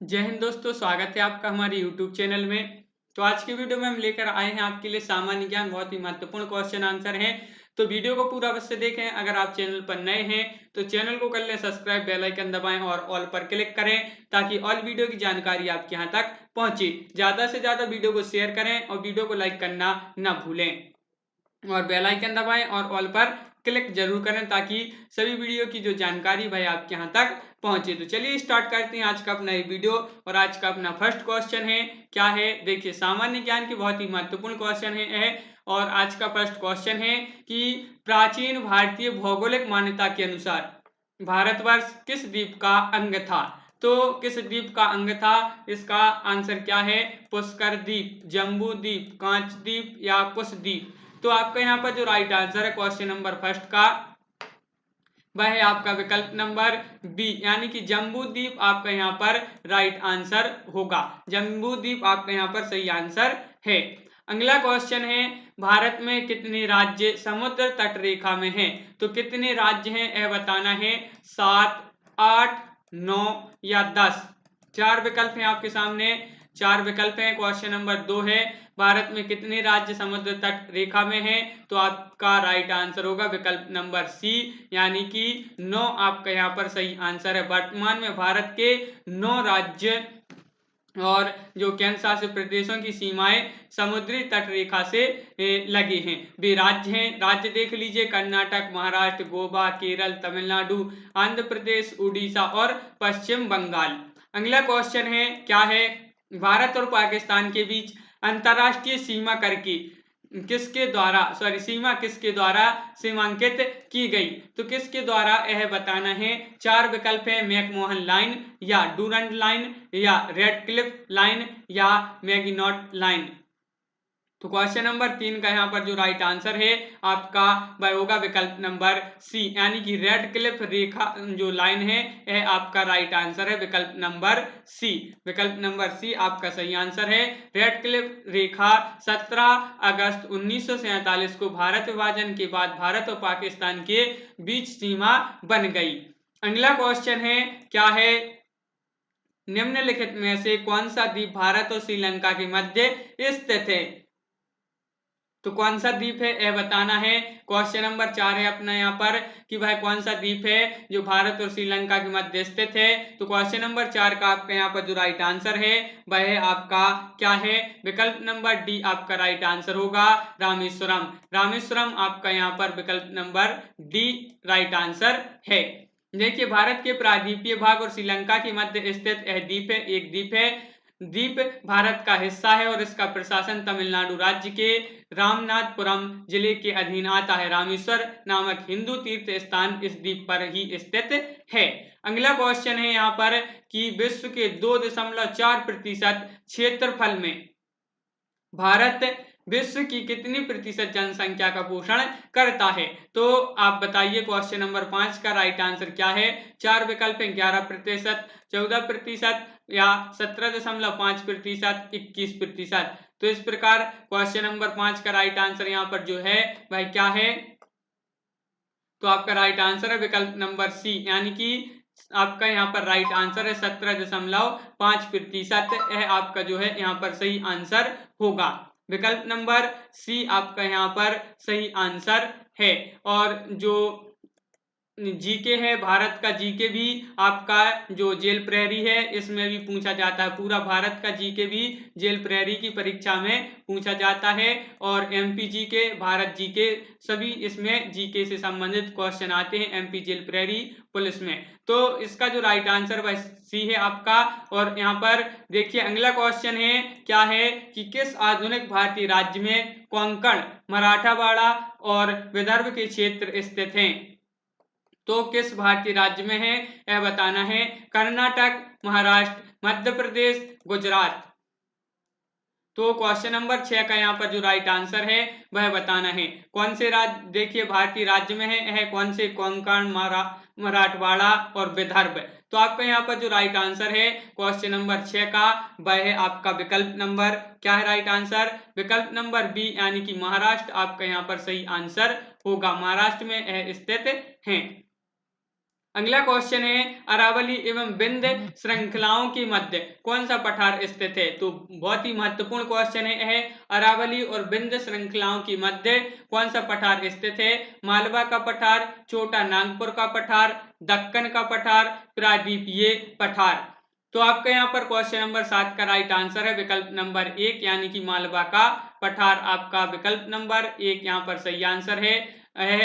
जय हिंद दोस्तों, स्वागत है आपका हमारे YouTube चैनल में। तो आज की वीडियो में हम लेकर आए हैं आपके लिए सामान्य ज्ञान, बहुत ही महत्वपूर्ण क्वेश्चन आंसर हैं। तो वीडियो को पूरा अवश्य देखें। अगर आप चैनल पर नए हैं तो चैनल को कर लें सब्सक्राइब, बेल आइकन दबाएं और ऑल पर क्लिक करें ताकि ऑल वीडियो की जानकारी आपके यहाँ तक पहुंचे। ज़्यादा से ज़्यादा वीडियो को शेयर करें और वीडियो को लाइक करना ना भूलें और बेल आइकन दबाएं और ऑल पर क्लिक जरूर करें ताकि सभी वीडियो की जो जानकारी भाई आपके यहाँ तक पहुंचे। तो चलिए स्टार्ट करते हैं आज का अपना ये वीडियो। और आज का अपना फर्स्ट क्वेश्चन है, क्या है देखिए, सामान्य ज्ञान की बहुत ही महत्वपूर्ण क्वेश्चन है। और आज का फर्स्ट क्वेश्चन है कि प्राचीन भारतीय भौगोलिक मान्यता के अनुसार भारतवर्ष किस द्वीप का अंग था। तो किस द्वीप का अंग था, इसका आंसर क्या है? पुष्कर द्वीप, जम्बू द्वीप, कांच द्वीप या कुश द्वीप। तो आपका यहाँ पर जो राइट आंसर है क्वेश्चन नंबर फर्स्ट का, वह है आपका विकल्प नंबर बी, यानी कि जम्बू द्वीप आपका यहाँ पर राइट आंसर होगा। जम्बू द्वीप आपका यहाँ पर सही आंसर है। अगला क्वेश्चन है, भारत में कितने राज्य समुद्र तट रेखा में हैं? तो कितने राज्य हैं यह बताना है, 7, 8, 9 या 10। चार विकल्प हैं आपके सामने, चार विकल्प हैं। क्वेश्चन नंबर 2 है, भारत में कितने राज्य समुद्र तट रेखा में हैं? तो आपका राइट आंसर होगा विकल्प नंबर सी, यानी कि 9 आपका यहाँ पर सही आंसर है। वर्तमान में भारत के 9 राज्य और जो केंद्र शासित प्रदेशों की सीमाएं समुद्री तट रेखा से लगे हैं, वे राज्य हैं। राज्य देख लीजिए, कर्नाटक, महाराष्ट्र, गोवा, केरल, तमिलनाडु, आंध्र प्रदेश, उड़ीसा और पश्चिम बंगाल। अगला क्वेश्चन है, क्या है, भारत और पाकिस्तान के बीच अंतरराष्ट्रीय सीमा करके सीमा किसके द्वारा सीमांकित की गई? तो किसके द्वारा यह बताना है। चार विकल्प है, मैकमोहन लाइन या डूरंड लाइन या रेड क्लिफ लाइन या मैगिनॉट लाइन। तो क्वेश्चन नंबर 3 का यहाँ पर जो राइट आंसर है आपका वह होगा विकल्प नंबर सी, यानी कि रेड क्लिफ रेखा जो लाइन है यह आपका राइट आंसर है, विकल्प नंबर सी। विकल्प नंबर सी आपका सही आंसर है। रेड क्लिफ रेखा 17 अगस्त 1947 को भारत विभाजन के बाद भारत और पाकिस्तान के बीच सीमा बन गई। अगला क्वेश्चन है, क्या है, निम्नलिखित में से कौन सा द्वीप भारत और श्रीलंका के मध्य स्थित है? तो कौन सा द्वीप है यह बताना है। क्वेश्चन नंबर 4 है अपना यहाँ पर कि भाई कौन सा द्वीप है जो भारत और श्रीलंका के मध्य स्थित है। तो क्वेश्चन नंबर 4 का आपका यहाँ पर जो राइट आंसर है वह है आपका क्या है, विकल्प नंबर डी आपका राइट आंसर होगा, रामेश्वरम। रामेश्वरम आपका यहाँ पर विकल्प नंबर डी राइट आंसर है। देखिए, भारत के प्रायद्वीपीय भाग और श्रीलंका के मध्य स्थित यह द्वीप है, एक द्वीप है। द्वीप भारत का हिस्सा है और इसका प्रशासन तमिलनाडु राज्य के रामनाथपुरम जिले के अधीन आता है। रामेश्वर नामक हिंदू तीर्थ स्थान इस द्वीप पर ही स्थित है। अगला क्वेश्चन है यहाँ पर कि विश्व के 2.4% क्षेत्रफल में भारत विश्व की कितनी प्रतिशत जनसंख्या का पोषण करता है? तो आप बताइए क्वेश्चन नंबर 5 का राइट आंसर क्या है। चार विकल्प है, 11%, 14% या 17.5%, 21%। तो इस प्रकार क्वेश्चन नंबर 5 का राइट आंसर यहाँ पर जो है वह क्या है, तो आपका राइट आंसर है विकल्प नंबर सी, यानी कि आपका यहाँ पर राइट आंसर है 17.5%। यह आपका जो है यहाँ पर सही आंसर होगा। विकल्प नंबर सी आपका यहाँ पर सही आंसर है। और जो जीके है, भारत का जीके भी आपका जो जेल प्रहरी है इसमें भी पूछा जाता है। पूरा भारत का जीके भी जेल प्रहरी की परीक्षा में पूछा जाता है। और एमपी जीके, भारत जीके, सभी इसमें जीके से संबंधित क्वेश्चन आते हैं एमपी जेल प्रहरी पुलिस में। तो इसका जो राइट आंसर वह सी है आपका। और यहाँ पर देखिए अगला क्वेश्चन है, क्या है कि किस आधुनिक भारतीय राज्य में कोंकण, मराठावाड़ा और विदर्भ के क्षेत्र स्थित हैं? तो किस भारतीय राज्य में है यह बताना है। कर्नाटक, महाराष्ट्र, मध्य प्रदेश, गुजरात। तो क्वेश्चन नंबर 6 का यहाँ पर जो राइट आंसर है वह बताना है। कौन से राज्य, देखिए भारतीय राज्य में है कौन से, कोंकण, मराठवाड़ा और विदर्भ। तो आपका यहाँ पर जो राइट आंसर है क्वेश्चन नंबर 6 का वह है आपका विकल्प नंबर, क्या है राइट आंसर, विकल्प नंबर बी, यानी कि महाराष्ट्र आपका यहाँ पर सही आंसर होगा। महाराष्ट्र में स्थित है। अगला क्वेश्चन है अरावली एवं विंध श्रृंखलाओं के मध्य कौन सा पठार स्थित है। तो बहुत ही महत्वपूर्ण क्वेश्चन है, अरावली और विंध श्रृंखलाओं के मध्य कौन सा पठार स्थित है। मालवा का पठार, छोटा नागपुर का पठार, दक्कन का पठार, प्रायद्वीपीय पठार। तो आपका यहाँ पर क्वेश्चन नंबर 7 का राइट आंसर है विकल्प नंबर 1 यानी कि मालवा का पठार। आपका विकल्प नंबर 1 यहाँ पर सही आंसर है।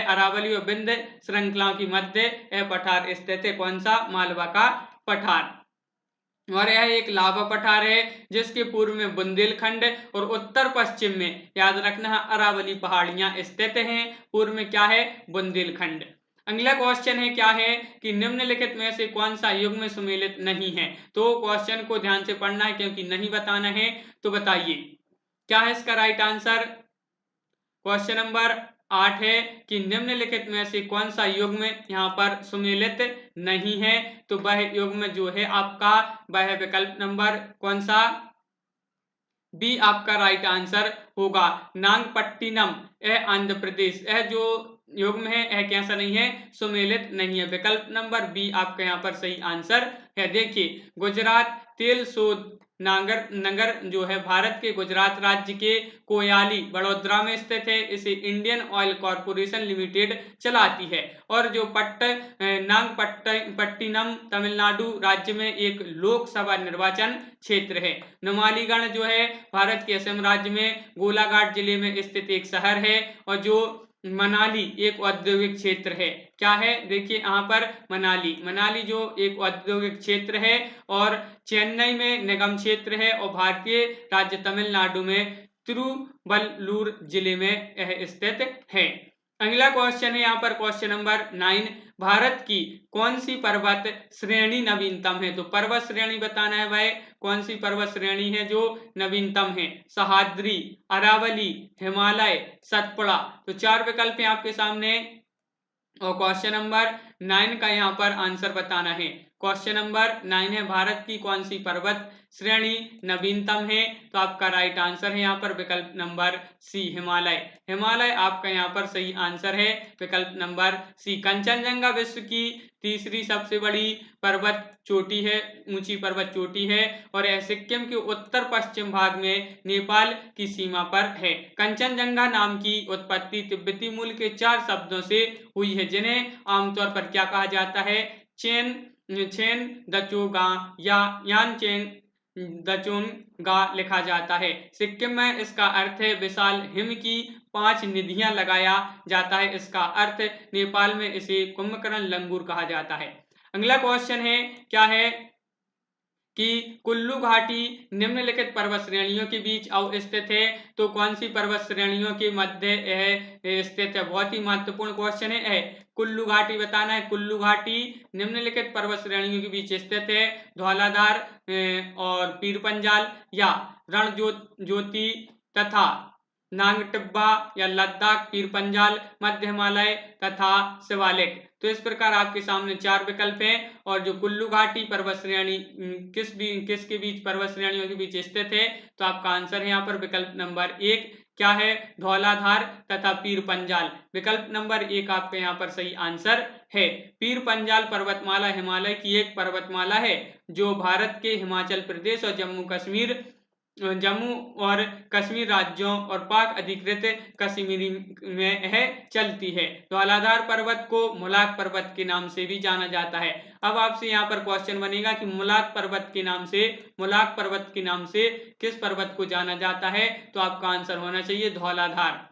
अरावली और विंध्य श्रृंखलाओं की मध्य यह पठार स्थित है। कौन सा? मालवा का पठार। और यह एक लावा पठार है जिसके पूर्व में बुंदेलखंड और उत्तर पश्चिम में, याद रखना, अरावली पहाड़ियां स्थित हैं। पूर्व में क्या है? बुंदेलखंड। अगला क्वेश्चन है क्या है कि निम्नलिखित में से कौन सा युग में सुमेलित नहीं है। तो क्वेश्चन को ध्यान से पढ़ना है क्योंकि नहीं बताना है। तो बताइए क्या है इसका राइट आंसर। क्वेश्चन नंबर 8 है कि निम्नलिखित में से कौन सा युग्म यहाँ पर सुमेलित नहीं है। तो वह युग्म जो है आपका वह विकल्प नंबर कौन सा? बी आपका राइट आंसर होगा। नागपट्टिनम, यह आंध्र प्रदेश, यह जो युग्म है यह कैसा नहीं है? सुमेलित नहीं है। विकल्प नंबर बी आपका यहाँ पर सही आंसर है। देखिए गुजरात तेल शोध नगर जो है भारत के गुजरात राज्य के कोयाली वडोदरा में स्थित है। इसे इंडियन ऑयल कॉरपोरेशन लिमिटेड चलाती है। और जो नागपट्टिनम तमिलनाडु राज्य में एक लोकसभा निर्वाचन क्षेत्र है। नुमालीगढ़ जो है भारत के असम राज्य में गोलाघाट जिले में स्थित एक शहर है। और जो मनाली एक औद्योगिक क्षेत्र है। क्या है? देखिए यहाँ पर मनाली जो एक औद्योगिक क्षेत्र है और चेन्नई में निगम क्षेत्र है और भारतीय राज्य तमिलनाडु में तिरुवल्लुर जिले में यह स्थित है। अगला क्वेश्चन है यहाँ पर क्वेश्चन नंबर 9, भारत की कौन सी पर्वत श्रेणी नवीनतम है। तो पर्वत श्रेणी बताना है भाई, कौन सी पर्वत श्रेणी है जो नवीनतम है। सह्याद्री, अरावली, हिमालय, सतपुड़ा। तो 4 विकल्प हैं आपके सामने और क्वेश्चन नंबर 9 का यहाँ पर आंसर बताना है। क्वेश्चन नंबर 9 है भारत की कौन सी पर्वत श्रेणी नवीनतम है। तो आपका राइट आंसर है यहाँ पर विकल्प नंबर सी, हिमालय। हिमालय आपका यहाँ पर सही आंसर है, विकल्प नंबर सी। कंचनजंगा विश्व की तीसरी सबसे बड़ी पर्वत चोटी है, ऊंची पर्वत चोटी है और यह सिक्किम के उत्तर पश्चिम भाग में नेपाल की सीमा पर है। कंचनजंगा नाम की उत्पत्ति तिब्बती मूल के 4 शब्दों से हुई है जिन्हें आमतौर पर क्या कहा जाता है? छेन दचोगा या यानचेन दचोंगा लिखा जाता है। सिक्किम में इसका अर्थ है विशाल हिम की 5 निधियां लगाया जाता है। इसका अर्थ नेपाल में इसे कुंभकर्ण लंगूर कहा जाता है। अगला क्वेश्चन है क्या है कि कुल्लू घाटी निम्नलिखित पर्वत श्रेणियों के बीच अवस्थित है। तो कौन सी पर्वत श्रेणियों के मध्य यह स्थित है? बहुत ही महत्वपूर्ण क्वेश्चन है। कुल्लू घाटी बताना है। कुल्लू घाटी निम्नलिखित पर्वत श्रेणियों के बीच स्थित है। धौलाधार और पीर पंजाल या रणज्योति तथा नांगटिब्बा या लद्दाख, पीर पंजाल, मध्य हिमालय तथा शिवालिक। तो इस प्रकार आपके सामने 4 विकल्प हैं और जो कुल्लू घाटी पर्वत श्रेणी किसके बीच पर्वत श्रेणियों के बीच स्थित है। तो आपका आंसर है यहाँ पर विकल्प नंबर 1 क्या है? धौलाधार तथा पीर पंजाल। विकल्प नंबर 1 आपका यहाँ पर सही आंसर है। पीर पंजाल पर्वतमाला हिमालय की एक पर्वतमाला है जो भारत के हिमाचल प्रदेश और जम्मू और कश्मीर राज्यों और पाक अधिकृत कश्मीरी में है चलती है। धौलाधार पर्वत को मुलाक पर्वत के नाम से भी जाना जाता है। अब आपसे यहाँ पर क्वेश्चन बनेगा कि मुलाक पर्वत के नाम से किस पर्वत को जाना जाता है। तो आपका आंसर होना चाहिए धौलाधार।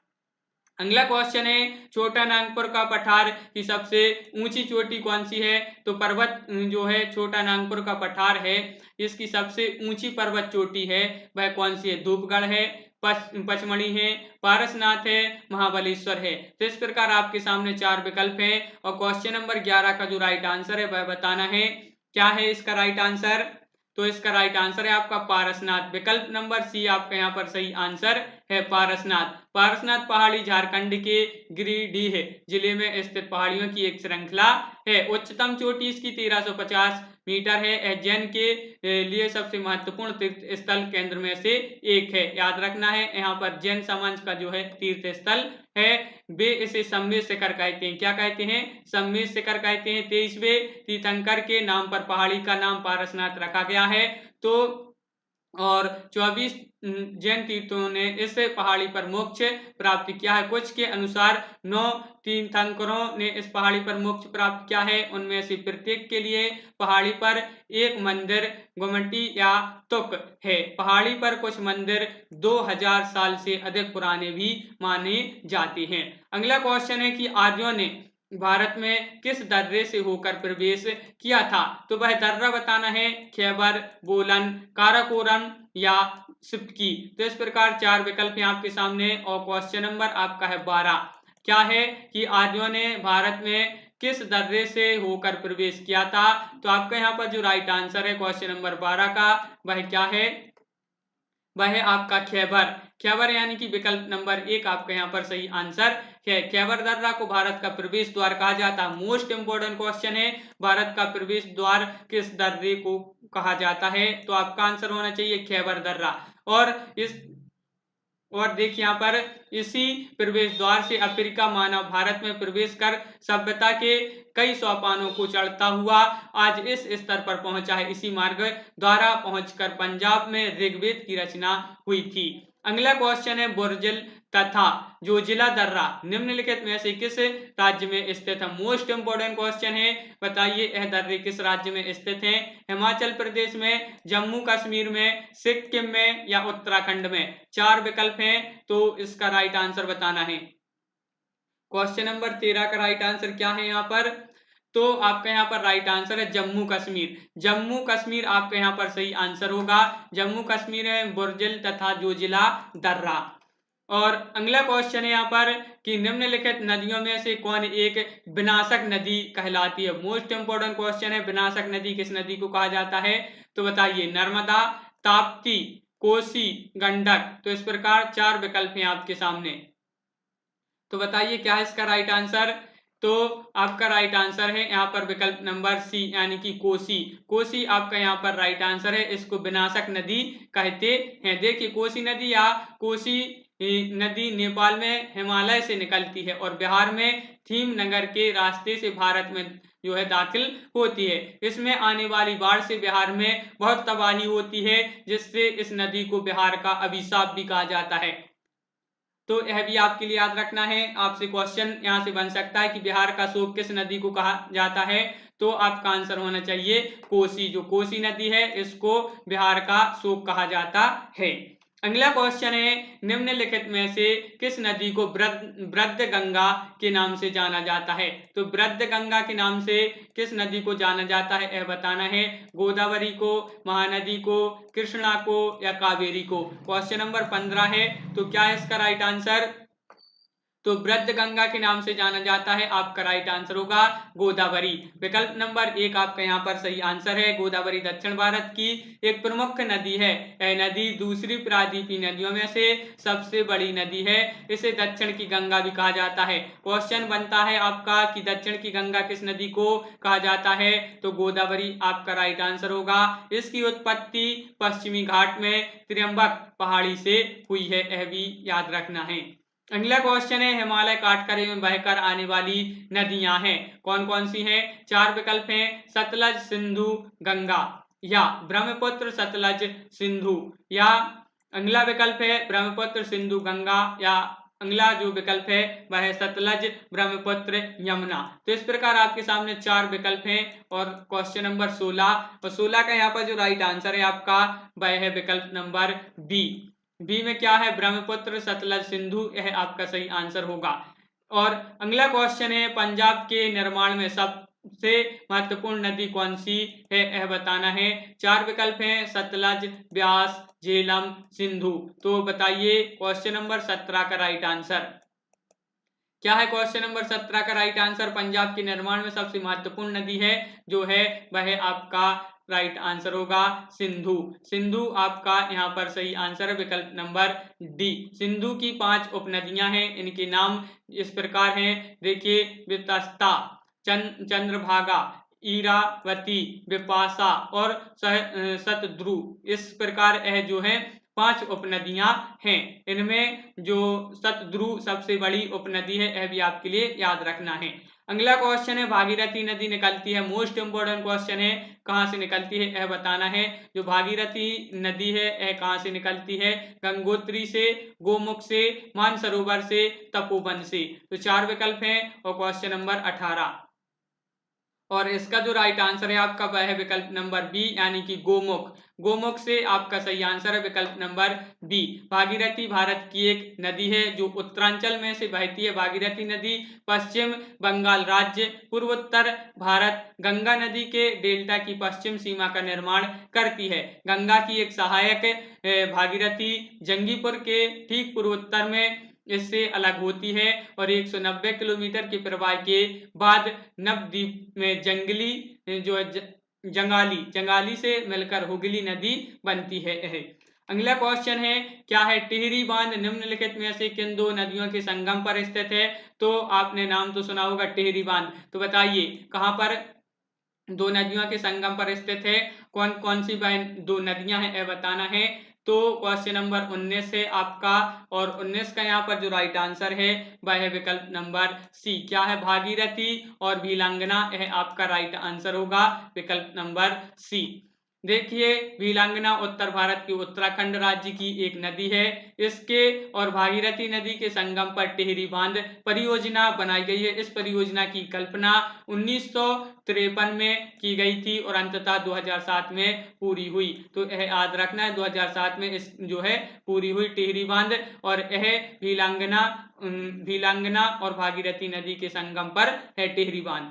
अगला क्वेश्चन है छोटा नागपुर का पठार की सबसे ऊंची चोटी कौन सी है। तो पर्वत जो है छोटा नागपुर का पठार है, इसकी सबसे ऊंची पर्वत चोटी है वह कौन सी है? धूपगढ़ है, पचमढ़ी है, पारसनाथ है, महाबलेश्वर है। तो इस प्रकार आपके सामने 4 विकल्प हैं और क्वेश्चन नंबर 11 का जो राइट आंसर है वह बताना है। क्या है इसका राइट आंसर? तो इसका राइट आंसर है आपका पारसनाथ। विकल्प नंबर सी आपका यहाँ पर सही आंसर है पारसनाथ। पारसनाथ पहाड़ी झारखंड के गिरिडीह जिले में स्थित पहाड़ियों की एक श्रृंखला है। उच्चतम चोटी इसकी 1350 मीटर है। यह जैन के लिए सबसे महत्वपूर्ण तीर्थ स्थल केंद्र में से एक है। याद रखना है, यहाँ पर जैन समाज का जो है तीर्थ स्थल है। वे इसे सम्मेद शिखर कहते हैं। क्या कहते हैं? सम्मेद शिखर कहते हैं। 23वें तीर्थंकर के नाम पर पहाड़ी का नाम पारसनाथ रखा गया है। तो और 24 जैन तीर्थों ने इस पहाड़ी पर मोक्ष प्राप्त किया है। कुछ के अनुसार 9 तीर्थंकरों ने इस पहाड़ी पर मोक्ष प्राप्त किया है। उनमें से प्रत्येक के लिए पहाड़ी पर एक मंदिर, गुमटी या तुक है। पहाड़ी पर कुछ मंदिर 2000 साल से अधिक पुराने भी माने जाते हैं। अगला क्वेश्चन है कि आर्यों ने भारत में किस दर्रे से होकर प्रवेश किया था? तो वह दर्रा बताना है खैबर, बोलन, काराकोरम या सिप्तकी। तो इस प्रकार 4 विकल्प हैं आपके सामने और क्वेश्चन नंबर आपका है 12। क्या है कि आर्यों ने भारत में किस दर्रे से होकर प्रवेश किया था? तो आपका यहाँ पर जो राइट आंसर है क्वेश्चन नंबर 12 का वह क्या है? वह है आपका खैबर। खैबर यानी कि विकल्प नंबर 1 आपका यहाँ पर सही आंसर है। खैबर दर्रा को भारत का प्रवेश द्वार कहा जाता है। मोस्ट इंपोर्टेंट क्वेश्चन है, भारत का प्रवेश द्वार किस दर्रे को कहा जाता है? तो आपका आंसर होना चाहिए खैबर दर्रा। और देखिए यहाँ पर इसी प्रवेश द्वार से अफ्रीका मानव भारत में प्रवेश कर सभ्यता के कई सोपानों को चढ़ता हुआ आज इस स्तर पर पहुंचा है। इसी मार्ग द्वारा पहुंचकर पंजाब में ऋग्वेद की रचना हुई थी। अगला क्वेश्चन है बुर्जिल तथा जोजिला दर्रा निम्नलिखित में से किस राज्य में स्थित है? मोस्ट इंपोर्टेंट क्वेश्चन है, बताइए यह दर्रे किस राज्य में स्थित है? हिमाचल प्रदेश में, जम्मू कश्मीर में, सिक्किम में या उत्तराखंड में? 4 विकल्प हैं, तो इसका राइट आंसर बताना है। क्वेश्चन नंबर 13 का राइट आंसर क्या है यहाँ पर? तो आपका यहाँ पर राइट आंसर है जम्मू कश्मीर। जम्मू कश्मीर आपका यहाँ पर सही आंसर होगा। जम्मू कश्मीर में बुर्जिल तथा जोजिला दर्रा। और अगला क्वेश्चन है यहाँ पर कि निम्नलिखित नदियों में से कौन एक विनाशक नदी कहलाती है? मोस्ट इंपोर्टेंट क्वेश्चन है, विनाशक नदी किस नदी को कहा जाता है? तो बताइए नर्मदा, ताप्ती, कोसी, गंडक। तो इस प्रकार 4 विकल्प हैं आपके सामने, तो बताइए क्या है इसका राइट आंसर? तो आपका राइट आंसर है यहाँ पर विकल्प नंबर सी यानी कि कोसी। कोसी आपका यहाँ पर राइट आंसर है। इसको विनाशक नदी कहते हैं। देखिए कोसी नदी या कोसी नदी नेपाल में हिमालय से निकलती है और बिहार में थीम नगर के रास्ते से भारत में जो है दाखिल होती है। इसमें आने वाली बाढ़ से बिहार में बहुत तबाही होती है, जिससे इस नदी को बिहार का अभिशाप भी कहा जाता है। तो यह भी आपके लिए याद रखना है। आपसे क्वेश्चन यहाँ से बन सकता है कि बिहार का शोक किस नदी को कहा जाता है? तो आपका आंसर होना चाहिए कोसी। जो कोसी नदी है इसको बिहार का शोक कहा जाता है। अगला क्वेश्चन है निम्नलिखित में से किस नदी को वृद्ध गंगा के नाम से जाना जाता है? तो वृद्ध गंगा के नाम से किस नदी को जाना जाता है यह बताना है। गोदावरी को, महानदी को, कृष्णा को या कावेरी को? क्वेश्चन नंबर 15 है, तो क्या है इसका राइट आंसर? तो वृद्ध गंगा के नाम से जाना जाता है। आपका राइट आंसर होगा गोदावरी। विकल्प नंबर 1 आपका यहाँ पर सही आंसर है। गोदावरी दक्षिण भारत की एक प्रमुख नदी है। यह नदी दूसरी प्रायद्वीपीय नदियों में से सबसे बड़ी नदी है। इसे दक्षिण की गंगा भी कहा जाता है। क्वेश्चन बनता है आपका कि दक्षिण की गंगा किस नदी को कहा जाता है? तो गोदावरी आपका राइट आंसर होगा। इसकी उत्पत्ति पश्चिमी घाट में त्र्यंबक पहाड़ी से हुई है, यह भी याद रखना है। अगला क्वेश्चन है हिमालय काटकर एवं बहकर आने वाली नदियां हैं, कौन कौन सी हैं? 4 विकल्प हैं, सतलज, सिंधु, गंगा या ब्रह्मपुत्र, सतलज, सिंधु या अगला विकल्प है ब्रह्मपुत्र, सिंधु, गंगा या अगला जो विकल्प है वह है सतलज, ब्रह्मपुत्र, यमुना। तो इस प्रकार आपके सामने 4 विकल्प हैं और क्वेश्चन नंबर 16 और 16 का यहाँ पर जो राइट आंसर है आपका वह है विकल्प नंबर बी। बी में क्या है? ब्रह्मपुत्र, सतलज, सिंधु, यह आपका सही आंसर होगा। और अगला क्वेश्चन है पंजाब के निर्माण में सबसे महत्वपूर्ण नदी कौन सी है यह बताना है। 4 विकल्प हैं, सतलज, ब्यास, झेलम, सिंधु। तो बताइए क्वेश्चन नंबर 17 का राइट आंसर क्या है? क्वेश्चन नंबर 17 का राइट आंसर पंजाब के निर्माण में सबसे महत्वपूर्ण नदी है जो है वह है आपका राइट आंसर होगा सिंधु। सिंधु आपका यहाँ पर सही आंसर है, विकल्प नंबर डी। सिंधु की 5 उपनदियां हैं, इनके नाम इस प्रकार हैं। देखिए, वितस्ता, चंद्रभागा, इरावती, विपाशा और शतद्रु, इस प्रकार यह जो है 5 उपनदियां हैं। इनमें जो शतद्रु सबसे बड़ी उपनदी है, यह भी आपके लिए याद रखना है। अगला क्वेश्चन है, भागीरथी नदी निकलती है, मोस्ट इंपोर्टेंट क्वेश्चन है, कहां से निकलती है यह बताना है। जो भागीरथी नदी है यह कहां से निकलती है? गंगोत्री से, गोमुख से, मानसरोवर से, तपोवन से। तो 4 विकल्प हैं और क्वेश्चन नंबर 18, और इसका जो राइट आंसर है आपका वह है विकल्प नंबर बी, यानी कि गोमुख। गोमुख से आपका सही आंसर है विकल्प नंबर बी। भागीरथी भारत की एक नदी है जो उत्तरांचल में से बहती है। भागीरथी नदी पश्चिम बंगाल राज्य, पूर्वोत्तर भारत गंगा नदी के डेल्टा की पश्चिम सीमा का निर्माण करती है। गंगा की एक सहायक भागीरथी जंगीपुर के ठीक पूर्वोत्तर में इससे अलग होती है और 190 किलोमीटर के प्रवाह के बाद नवद्वीप में जो जंगाली से मिलकर हुगली नदी बनती है। अगला क्वेश्चन है, क्या है? टिहरी बांध निम्नलिखित में से किन 2 नदियों के संगम पर स्थित है? तो आपने नाम तो सुना होगा टिहरी बांध, तो बताइए कहां पर 2 नदियों के संगम पर स्थित है? कौन कौन सी 2 नदियां हैं यह बताना है। तो क्वेश्चन नंबर 19 है आपका, और 19 का यहाँ पर जो राइट आंसर है वह है विकल्प नंबर सी। क्या है? भागीरथी और भीलांगना, यह आपका राइट आंसर होगा विकल्प नंबर सी। देखिए, भीलांगना उत्तर भारत के उत्तराखंड राज्य की एक नदी है। इसके और भागीरथी नदी के संगम पर टिहरी बांध परियोजना बनाई गई है। इस परियोजना की कल्पना 1953 में की गई थी और अंततः 2007 में पूरी हुई। तो यह याद रखना है, 2007 में इस जो है पूरी हुई टिहरी बांध, और यह भीलांगना और भागीरथी नदी के संगम पर है टिहरी बांध।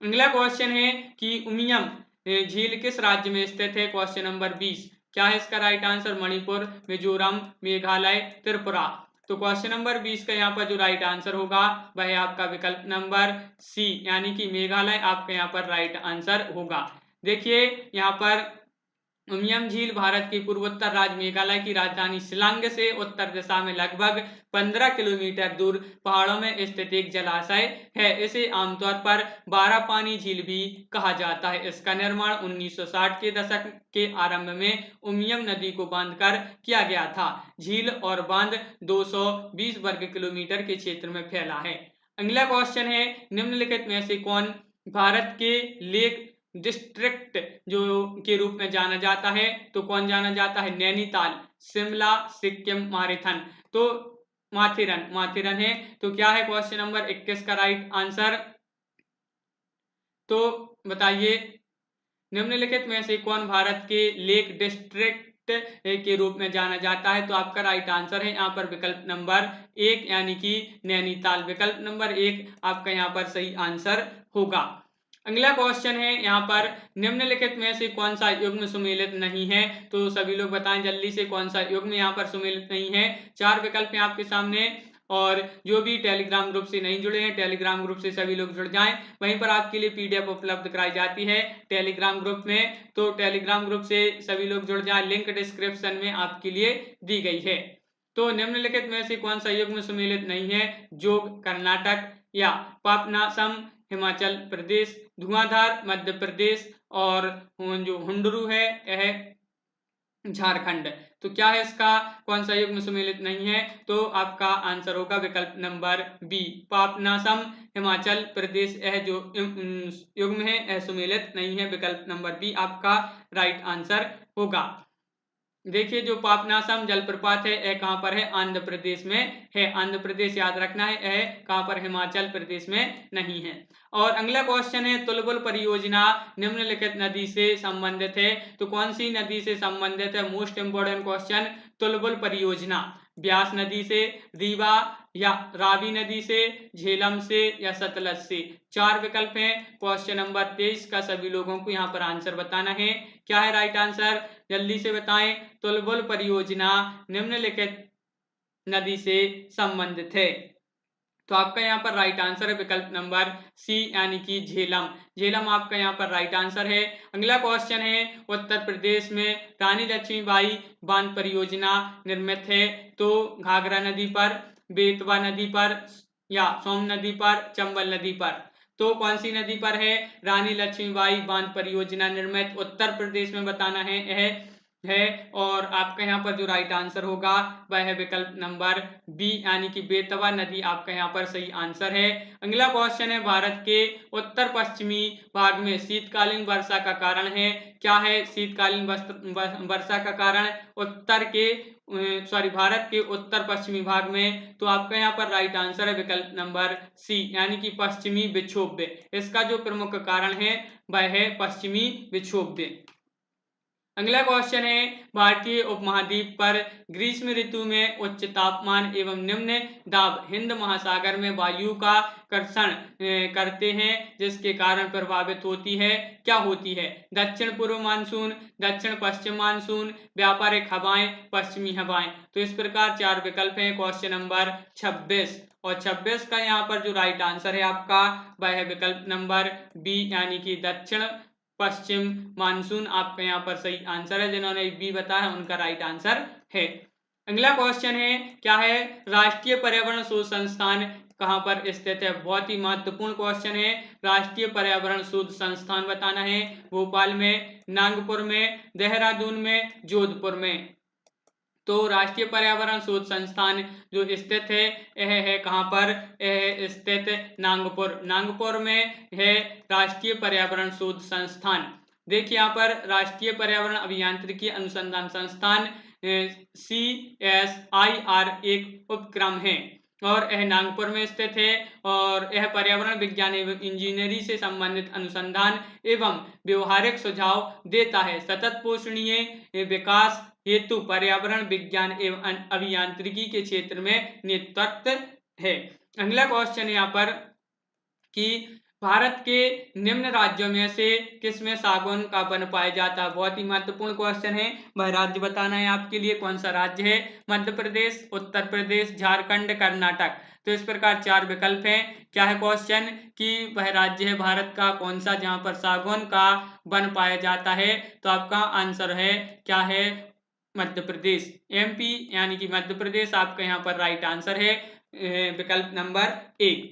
अगला क्वेश्चन है कि उमियम झील किस राज्य में स्थित है? Question number 20। क्या है इसका राइट आंसर? मणिपुर, मिजोरम, मेघालय, त्रिपुरा। तो क्वेश्चन नंबर 20 का यहाँ पर जो राइट आंसर होगा वह है आपका विकल्प नंबर सी, यानी कि मेघालय आपका यहाँ पर राइट आंसर होगा। देखिए, यहाँ पर उमियम झील भारत के पूर्वोत्तर राज्य मेघालय की राजधानी शिलांग से उत्तर दिशा में लगभग 15 किलोमीटर दूर पहाड़ों में स्थित एक जलाशय है। इसे आमतौर पर 12 पानी झील भी कहा जाता है। इसका निर्माण 1960 के दशक के आरंभ में उमियम नदी को बांधकर किया गया था। झील और बांध 220 वर्ग किलोमीटर के क्षेत्र में फैला है। अगला क्वेश्चन है, निम्नलिखित में से कौन भारत के लेक डिस्ट्रिक्ट जो के रूप में जाना जाता है? तो कौन जाना जाता है? नैनीताल, शिमला, सिक्किम, माथेरन है। तो क्या है क्वेश्चन नंबर 21 का राइट आंसर? तो बताइए, निम्नलिखित में से कौन भारत के लेक डिस्ट्रिक्ट के रूप में जाना जाता है? तो आपका राइट आंसर है यहाँ पर विकल्प नंबर 1, यानी कि नैनीताल। विकल्प नंबर 1 आपका यहाँ पर सही आंसर होगा। अगला क्वेश्चन है, यहाँ पर निम्नलिखित में से कौन सा युग्म सुमेलित नहीं है? तो सभी लोग बताएं जल्दी से, कौन सा युग्म यहाँ पर सुमेलित नहीं है। 4 विकल्प हैं आपके सामने, और जो भी टेलीग्राम ग्रुप से नहीं जुड़े हैं, टेलीग्राम ग्रुप से सभी लोग जुड़ जाएं। वहीं पर आपके लिए पीडीएफ उपलब्ध कराई जाती है टेलीग्राम ग्रुप में, तो टेलीग्राम ग्रुप से सभी लोग जुड़ जाएं। लिंक डिस्क्रिप्शन में आपके लिए दी गई है। तो निम्नलिखित में से कौन सा युग्म सुमेलित नहीं है? जोग कर्नाटक, या पापनासम हिमाचल प्रदेश, धुआंधार मध्य प्रदेश, और जो हुंडरू है यह झारखंड। तो क्या है इसका कौन सा युग्म सुमेलित नहीं है? तो आपका आंसर होगा विकल्प नंबर बी, पापनासम हिमाचल प्रदेश। यह जो युग्म है यह सुमेलित नहीं है। विकल्प नंबर बी आपका राइट आंसर होगा। देखिए, जो पापनासम जलप्रपात है यह कहां पर है? आंध्र प्रदेश में है। आंध्र प्रदेश याद रखना है, यह कहां पर? हिमाचल प्रदेश में नहीं है। और अगला क्वेश्चन है, तुलबुल परियोजना निम्नलिखित नदी से संबंधित है। तो कौन सी नदी से संबंधित है? Most important question. तुलबुल परियोजना ब्यास नदी से, रीवा या रावी नदी से, झेलम से, या सतलज से। 4 विकल्प हैं। क्वेश्चन नंबर 23 का सभी लोगों को यहाँ पर आंसर बताना है। क्या है राइट आंसर? जल्दी से बताएं। तुलबुल परियोजना निम्नलिखित नदी से संबंधित है। तो आपका यहाँ पर राइट आंसर है विकल्प नंबर सी यानी कि झेलम। झेलम आपका यहाँ पर राइट आंसर है। अगला क्वेश्चन है, उत्तर प्रदेश में रानी लक्ष्मीबाई बांध परियोजना निर्मित है तो घाघरा नदी पर, बेतवा नदी पर या सोम नदी पर, चंबल नदी पर। तो कौन सी नदी पर है रानी लक्ष्मीबाई बांध परियोजना निर्मित? उत्तर प्रदेश में बताना है और आपका यहाँ पर जो राइट आंसर होगा वह है विकल्प नंबर बी यानी कि बेतवा नदी आपका यहाँ पर सही आंसर है। अगला क्वेश्चन है, भारत के उत्तर पश्चिमी भाग में शीतकालीन वर्षा का कारण है। क्या है शीतकालीन वर्षा का कारण? भारत के उत्तर पश्चिमी भाग में, तो आपका यहाँ पर राइट आंसर है विकल्प नंबर सी यानी कि पश्चिमी विक्षोभ। इसका जो प्रमुख कारण है वह है पश्चिमी विक्षोभ। अगला क्वेश्चन है, भारतीय उपमहाद्वीप पर ग्रीष्म ऋतु में उच्च तापमान एवं निम्न दाब हिंद महासागर में वायु का कर्षण करते हैं जिसके कारण प्रभावित होती है। क्या होती है? दक्षिण पूर्व मानसून, दक्षिण पश्चिम मानसून, व्यापारिक हवाएं, पश्चिमी हवाएं। तो इस प्रकार चार विकल्प हैं क्वेश्चन नंबर 26 और 26 का यहाँ पर जो राइट आंसर है आपका वह है विकल्प नंबर बी यानी कि दक्षिण पश्चिम मानसून आपका यहाँ पर सही आंसर है। जिन्होंने बी बताया है उनका राइट आंसर है। अगला क्वेश्चन है, क्या है राष्ट्रीय पर्यावरण शोध संस्थान कहाँ पर स्थित है? बहुत ही महत्वपूर्ण क्वेश्चन है। राष्ट्रीय पर्यावरण शोध संस्थान बताना है भोपाल में, नागपुर में, देहरादून में, जोधपुर में। तो राष्ट्रीय पर्यावरण शोध संस्थान जो स्थित है यह है कहाँ पर? यह स्थित नागपुर, नागपुर में है राष्ट्रीय पर्यावरण शोध संस्थान। देखिए यहाँ पर राष्ट्रीय पर्यावरण अभियांत्रिकी अनुसंधान संस्थान CSIR एक उपक्रम है और यह नागपुर में स्थित है और यह पर्यावरण विज्ञान एवं इंजीनियरिंग से संबंधित अनुसंधान एवं व्यवहारिक सुझाव देता है। सतत पोषणीय विकास हेतु पर्यावरण विज्ञान एवं अभियांत्रिकी के क्षेत्र में नेतृत्व है। अगला क्वेश्चन यहाँ पर कि भारत के निम्न राज्यों में से किसमें सागौन का वन पाया जाता है? बहुत ही महत्वपूर्ण क्वेश्चन है। वह राज्य बताना है आपके लिए। कौन सा राज्य है? मध्य प्रदेश, उत्तर प्रदेश, झारखंड, कर्नाटक। तो इस प्रकार चार विकल्प हैं। क्या है क्वेश्चन कि वह राज्य है भारत का कौन सा जहां पर सागौन का वन पाया जाता है? तो आपका आंसर है क्या है? मध्य प्रदेश, MP यानी कि मध्य प्रदेश आपका यहाँ पर राइट आंसर है विकल्प नंबर 1।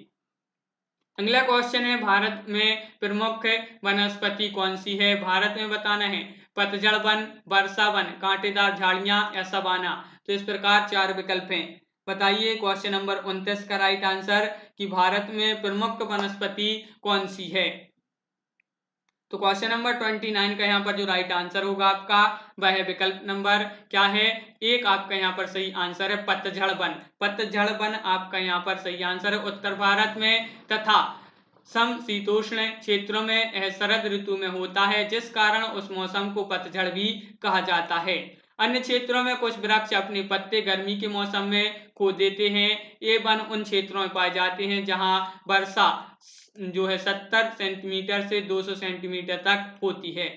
अगला क्वेश्चन है, भारत में प्रमुख वनस्पति कौन सी है? भारत में बताना है पतझड़ वन, वर्षा वन, कांटेदार झाड़ियां या सवाना। तो इस प्रकार चार विकल्प हैं। बताइए क्वेश्चन नंबर 29 का राइट आंसर कि भारत में प्रमुख वनस्पति कौन सी है? तो क्वेश्चन नंबर 29 का यहाँ पर जो राइट आंसर होगा आपका वह है विकल्प नंबर क्या है? 1 आपका यहाँ पर सही आंसर है पतझड़ वन। पतझड़ वन आपका यहाँ पर सही आंसर है। उत्तर भारत में तथा समशीतोष्ण क्षेत्रों में यह शरद ऋतु में होता है जिस कारण उस मौसम को पतझड़ भी कहा जाता है। अन्य क्षेत्रों में कुछ वृक्ष अपने पत्ते गर्मी के मौसम में खो देते हैं। ये वन उन क्षेत्रों में पाए जाते हैं जहां वर्षा जो है 70 सेंटीमीटर से 200 सेंटीमीटर तक होती है।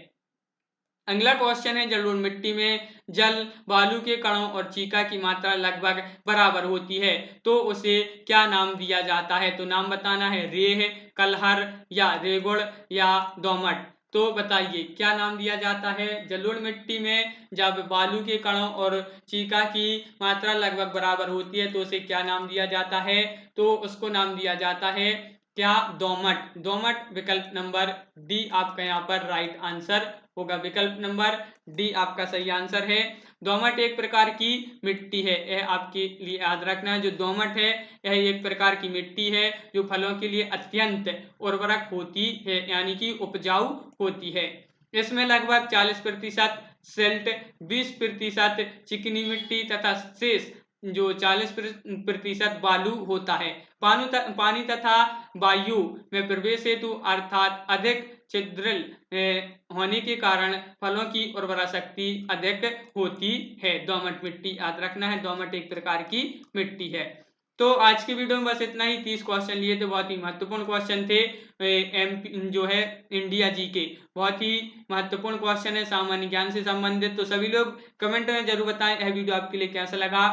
अगला क्वेश्चन है, जलोढ़ मिट्टी में जल, बालू के कणों और चीका की मात्रा लगभग बराबर होती है तो उसे क्या नाम दिया जाता है? तो नाम बताना है रेह, कलहर या रेगुड़ या दोमट। तो बताइए क्या नाम दिया जाता है? जलोढ़ मिट्टी में जब बालू के कणों और चीका की मात्रा लगभग बराबर होती है तो उसे क्या नाम दिया जाता है? तो उसको नाम दिया जाता है क्या? दोमट। दोमट विकल्प नंबर डी आपका यहाँ पर राइट आंसर होगा। विकल्प नंबर डी आपका सही आंसर है। दोमट एक प्रकार की मिट्टी है, यह आपके लिए याद रखना है। जो दोमट है यह एक प्रकार की मिट्टी है जो फलों के लिए अत्यंत उर्वरक होती है यानी कि उपजाऊ होती है। इसमें लगभग 40% सिल्ट, 20% चिकनी मिट्टी तथा शेष जो 40% बालू होता है। पानी तथा वायु में प्रवेश हेतु अर्थात अधिक छिद्रिल होने के कारण फलों की उर्वरा शक्ति अधिक होती है। दोमट मिट्टी याद रखना है, दोमट एक प्रकार की मिट्टी है। तो आज की वीडियो में बस इतना ही। 30 क्वेश्चन लिए थे, बहुत ही महत्वपूर्ण क्वेश्चन थे। MP जो है इंडिया जी के बहुत ही महत्वपूर्ण क्वेश्चन है सामान्य ज्ञान से संबंधित। तो सभी लोग कमेंट में जरूर बताएं यह वीडियो आपके लिए कैसा लगा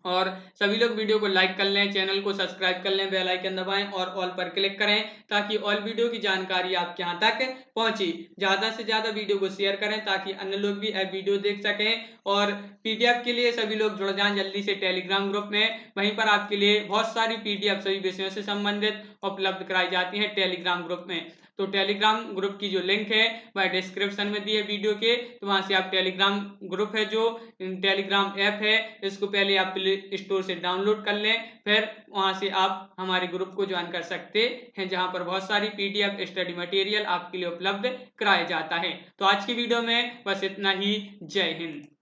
और सभी लोग वीडियो को लाइक कर लें, चैनल को सब्सक्राइब कर लें, बेल आइकन दबाएं और ऑल पर क्लिक करें ताकि ऑल वीडियो की जानकारी आपके यहाँ तक पहुंचे। ज़्यादा से ज़्यादा वीडियो को शेयर करें ताकि अन्य लोग भी वीडियो देख सकें और पीडीएफ के लिए सभी लोग जुड़ जाएं जल्दी से टेलीग्राम ग्रुप में। वहीं पर आपके लिए बहुत सारी पीडीएफ सभी विषयों से संबंधित उपलब्ध कराई जाती हैं टेलीग्राम ग्रुप में। तो टेलीग्राम ग्रुप की जो लिंक है वह डिस्क्रिप्शन में दी है वीडियो के, तो वहां से आप टेलीग्राम ग्रुप है जो टेलीग्राम ऐप है इसको पहले आप प्ले स्टोर से डाउनलोड कर लें, फिर वहां से आप हमारे ग्रुप को ज्वाइन कर सकते हैं जहां पर बहुत सारी पीडीएफ स्टडी मटेरियल आपके लिए उपलब्ध कराया जाता है। तो आज की वीडियो में बस इतना ही। जय हिंद।